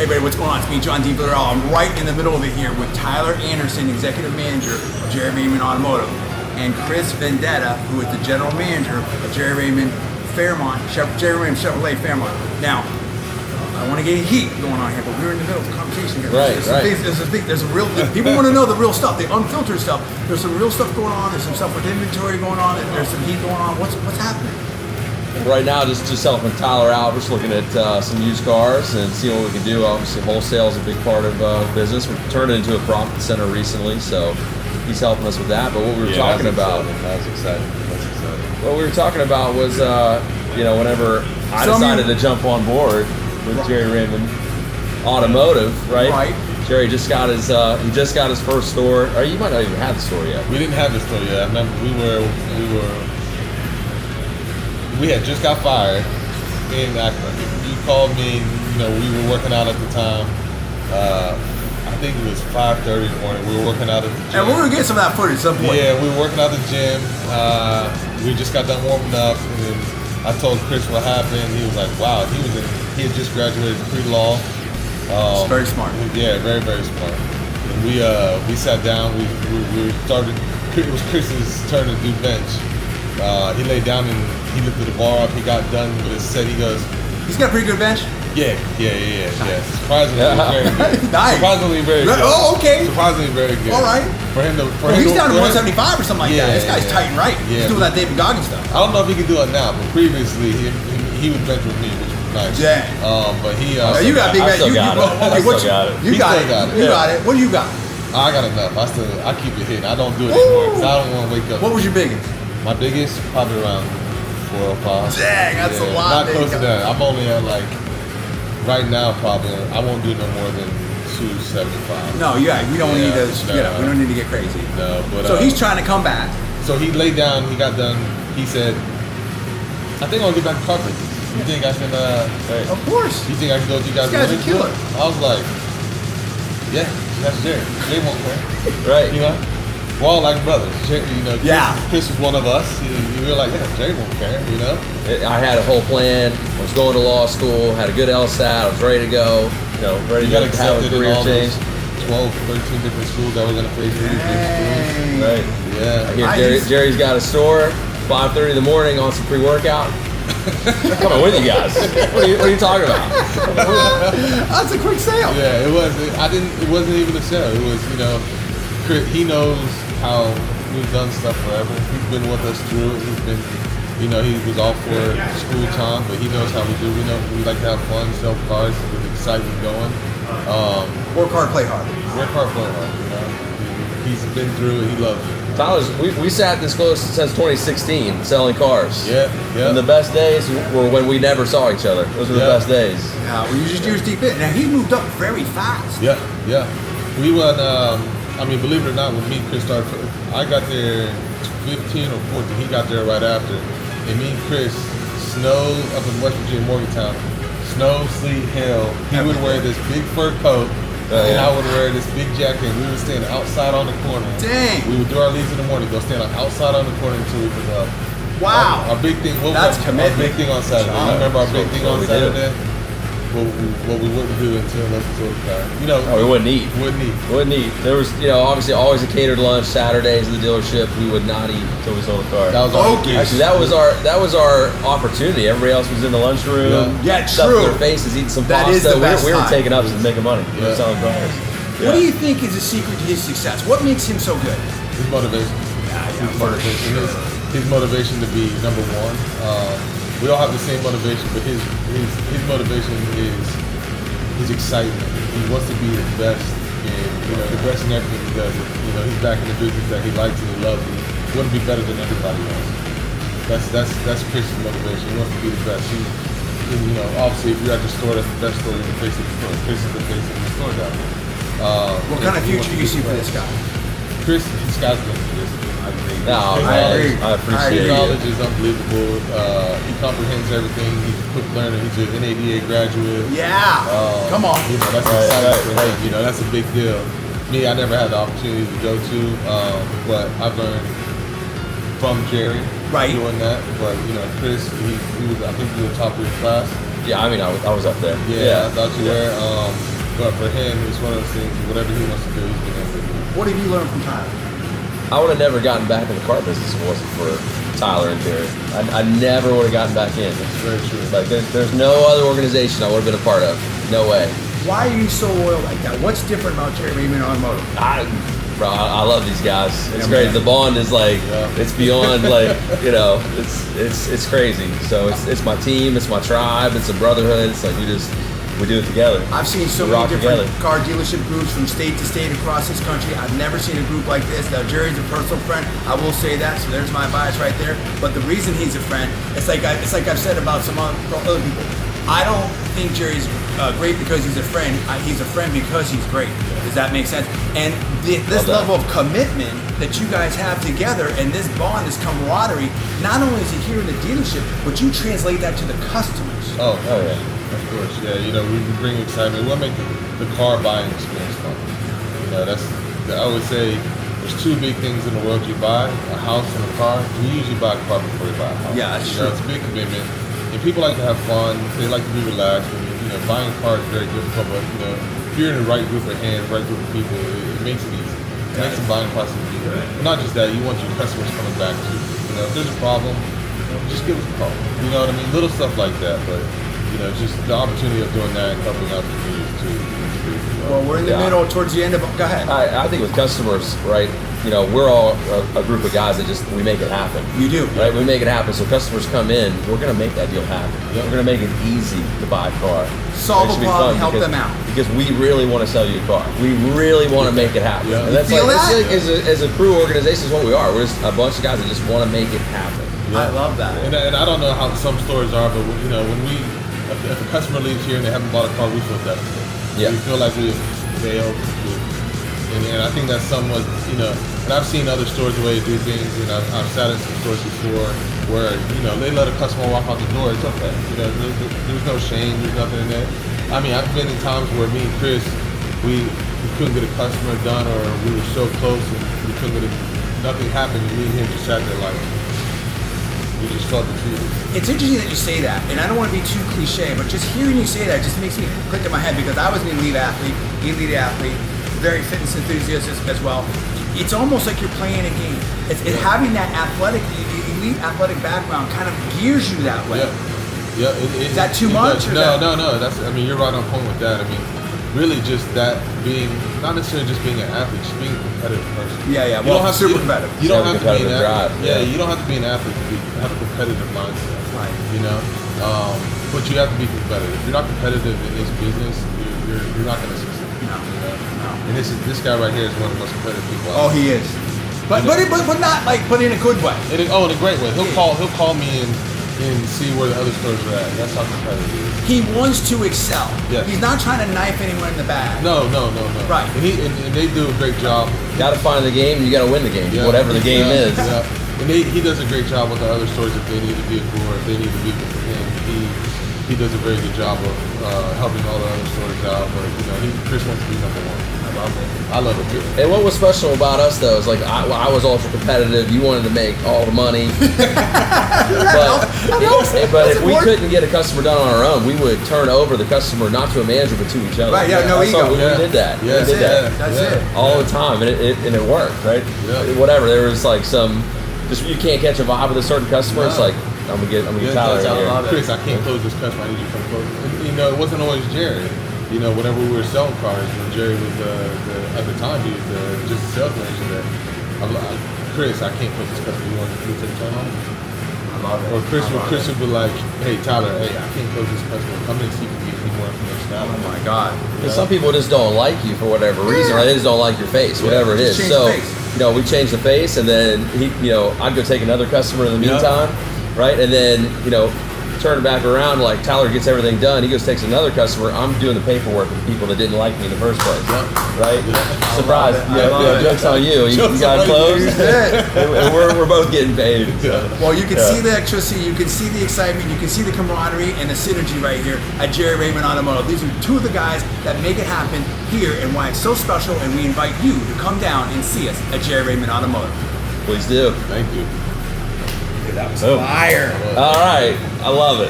Hey everybody, what's going on? It's me, John D. Villarreal. I'm right in the middle of it here with Tyler Anderson, Executive Manager of Gerry Raymond Automotive, and Chris Vandetta, who is the General Manager of Gerry Raymond Gerry Raymond Chevrolet Fairmont. Now, I want to get heat going on here, but we're in the middle of a conversation here. Right. There's a real, people want to know the real stuff, the unfiltered stuff. There's some real stuff going on. There's some stuff with inventory going on. And there's some heat going on. What's happening? Right now, just helping Tyler out. We're just looking at some used cars and seeing what we can do. Obviously, wholesale is a big part of business. We've turned it into a profit center recently, so he's helping us with that. But what we were talking about, that's exciting. what we were talking about was, whenever I decided to jump on board with Gerry Raymond Automotive, right? Gerry just got his first store. Or you might not even have the store yet. We didn't have the store yet. I remember we had just got fired, and you called me. We were working out at the time. I think it was 5:30 in the morning. We were working out at the gym. And we're gonna get some of that footage at some point. Yeah, we were working out at the gym. We just got done warming up, and then I told Chris what happened. He was like, "Wow." He had just graduated pre-law. It's very smart. Yeah, very, very smart. And we sat down. We started. It was Chris's turn to do bench. He laid down and he lifted the bar up. He got done with his set. He goes, "He's got a pretty good bench." Yeah. Surprisingly very good. Nice. Surprisingly very good. Oh, okay. Surprisingly very good. All right. He's down to 175 or something like that. This guy's tight and right. He's doing that David Goggins stuff. I don't know if he can do it now, but previously he would bench with me, which was nice. Yeah. But he. You got a big bench. You got it. You got it. What do you got? I got enough. I keep it hidden. I don't do it anymore because I don't want to wake up. What was your biggest? My biggest, probably around 405. Dang, that's a lot. Not close to that. I'm only at right now probably. I won't do no more than 275. No, we don't need to. We don't need to get crazy. No, but so he's trying to come back. So he laid down. He got done. He said, "I think I'll get back to car business. You think I can? Of course. You think I can go with you guys? This guy's a killer." I was like, "Yeah, that's Gerry. They won't care, Right? We're all like brothers. Chris was one of us. You were like, yeah, Gerry won't care. I had a whole plan. I was going to law school. Had a good LSAT. I was ready to go. Ready to have a career change. 12, 13 different schools that were going to play for you. Right. Yeah. I hear Gerry's got a store. 5:30 in the morning on some pre-workout. Coming with you guys. What are you talking about? That's a quick sale. Yeah, it was. It wasn't even a sale. It was, Chris, he knows how we've done stuff forever. He's been with us through it. He's been, he was all for school time, but he knows how we do. We like to have fun, sell cars, with excitement going. Work hard, play hard. Work hard, play hard. He's been through it. He loves it. Tyler's, we sat this close since 2016 selling cars. Yeah. And the best days were when we never saw each other. Those were the best days. Yeah, well, you just use deep in. Now he moved up very fast. Yeah. We went. Believe it or not, when me and Chris started, I got there 15 or 14. He got there right after. And me and Chris, snow up in West Virginia, Morgantown, snow, sleet, hail. He would wear this big fur coat. And I would wear this big jacket, and we would stand outside on the corner. Dang! We would do our leads in the morning, go stand outside on the corner until we could up. Wow! Our big thing. That's commitment. Our big thing on Saturday. I remember our big thing on Saturday. What we wouldn't do until we wouldn't eat. Wouldn't eat. There was, obviously always a catered lunch. Saturdays at the dealership, we would not eat until we sold the car. That was our Actually, that was our opportunity. Everybody else was in the lunchroom. Yeah, stuff true. in their faces, eating some That pasta. is the best we were time. taking up and making money. We were selling cars. What do you think is the secret to his success? What makes him so good? His motivation. His motivation to be number one. We all have the same motivation, but his motivation is his excitement. He wants to be the best, and the best in everything he does. He's back in the business that he likes and he loves. He wants to be better than everybody else. That's Chris's motivation. He wants to be the best. Obviously, if you're at the store, that's the best store. You're the face of the store. Chris is the face of the store down there. What kind of future do you see for this guy? Chris, the sky's the limit for this. I appreciate His it. knowledge is unbelievable. He comprehends everything. He's a quick learner. He's an NADA graduate. Yeah. Come on. That's exciting for him. That's a big deal. Me, I never had the opportunity to go to, but I've learned from Gerry doing that. But Chris, he was, I think he was top of his class. Yeah, I mean, I was up there. Yeah, I thought you were. But for him, it's one of those things. Whatever he wants to do, he's been able to do. What have you learned from Tyler? I would have never gotten back in the car business if it wasn't for Tyler and Gerry. I never would have gotten back in. It's very true. Like there's no other organization I would have been a part of. No way. Why are you so loyal like that? What's different about Gerry Raymond Automotive? Bro, I love these guys. It's great. The bond is like it's beyond like it's crazy. So it's my team. It's my tribe. It's a brotherhood. It's like we do it together. I've seen so many different car dealership groups from state to state across this country. I've never seen a group like this. Now, Gerry's a personal friend. I will say that, so there's my bias right there. But the reason he's a friend, it's like I've said about some other people. I don't think Gerry's great because he's a friend. He's a friend because he's great. Does that make sense? And this level of commitment that you guys have together and this bond, this camaraderie, not only is it here in the dealership, but you translate that to the customers. Oh yeah. Of course, yeah. You know, we bring excitement. We'll make the car buying experience fun. You know, I always say there's two big things in the world you buy: a house and a car. You usually buy a car before you buy a house. Yeah, that's true. It's a big commitment. And people like to have fun. They like to be relaxed. And, buying a car is very difficult. But if you're in the right group of hands, right group of people, it makes it easy. It makes the buying process easier. But not just that, you want your customers coming back to you. If there's a problem, just give us a call. You know what I mean? Little stuff like that, but. Just the opportunity of doing that and helping out the community too. Well, we're in the middle, towards the end of. Go ahead. I think with customers, right? We're all a group of guys that we make it happen. You do, right? We make it happen. So customers come in, we're gonna make that deal happen. Yep. We're gonna make it easy to buy a car. Solve a problem, help them out. Because we really want to sell you a car. We really want to make it happen. Yeah. And that's as a crew organization is what we are. We're just a bunch of guys that just want to make it happen. Yeah. I love that. And I don't know how some stores are, but if a customer leaves here and they haven't bought a car, we feel devastated. Yeah. We feel like we have failed. And I think that's somewhat, and I've seen other stores the way they do things, and I've sat in some stores before where, they let a customer walk out the door. It's okay. There's no shame. There's nothing in there. I mean, I've been in times where me and Chris, we couldn't get a customer done, or we were so close and we couldn't get nothing happened. And me and him just sat there like, we just felt defeated. It's interesting that you say that, and I don't want to be too cliche, but just hearing you say that just makes me click in my head because I was an elite athlete, very fitness enthusiast as well. It's almost like you're playing a game. It's having that elite athletic background kind of gears you that way. Yeah. Is that too much? No. You're right on point with that. Really just that being, not necessarily just being an athlete, just being a competitive person. Yeah. Well, super competitive. You don't have to be an athlete. Yeah, you don't have to be an athlete to have a competitive mindset. Right. But you have to be competitive. If you're not competitive in this business, you're not going to succeed. No. And this guy right here is one of the most competitive people. Oh, he is. But not like, but in a good way. In a great way. He'll call me and see where the other stores are at. That's how competitive he is. He wants to excel. Yes. He's not trying to knife anyone in the bag. No. Right. And they do a great job. Got to find the game. You got to win the game. Yeah. Whatever the game is. Yeah. And he does a great job with the other stores if they need a vehicle or if they need a vehicle for him. He does a very good job of helping all the other stores out. But Chris wants to be number one. I love it too. And what was special about us though is like I was ultra competitive. You wanted to make all the money, but if we couldn't get a customer done on our own, we would turn over the customer not to a manager but to each other. Right? Yeah. No ego. We did that. Yeah, we did that. That's it. All the time, and it worked, right? Yeah. Whatever. There was like you can't catch a vibe with a certain customer. It's like I'm gonna get Tyler in here. Chris, I can't close this customer. I need you to come close. And, it wasn't always Gerry. Whenever we were selling cars, when Gerry was at the time he was just a sales manager there. I'm like, Chris, I can't close this customer. You want to take turn on? I love it. Or Chris would be like, hey Tyler, I can't close this customer. Come in and see if you can get me more information out. Oh my God. Because some people just don't like you for whatever reason, right? They just don't like your face, whatever it is. So, we changed the face, and then I'd go take another customer in the meantime, right? And then, turn it back around, like Tyler gets everything done. He goes takes another customer. I'm doing the paperwork with people that didn't like me in the first place, right? Yeah. Surprise! Jokes on you. You got closed, and we're both getting paid. So. Well, you can see the electricity, you can see the excitement, you can see the camaraderie and the synergy right here at Gerry Raymond Automotive. These are two of the guys that make it happen here, and why it's so special. And we invite you to come down and see us at Gerry Raymond Automotive. Please do. Thank you. That was fire. All right. I love it.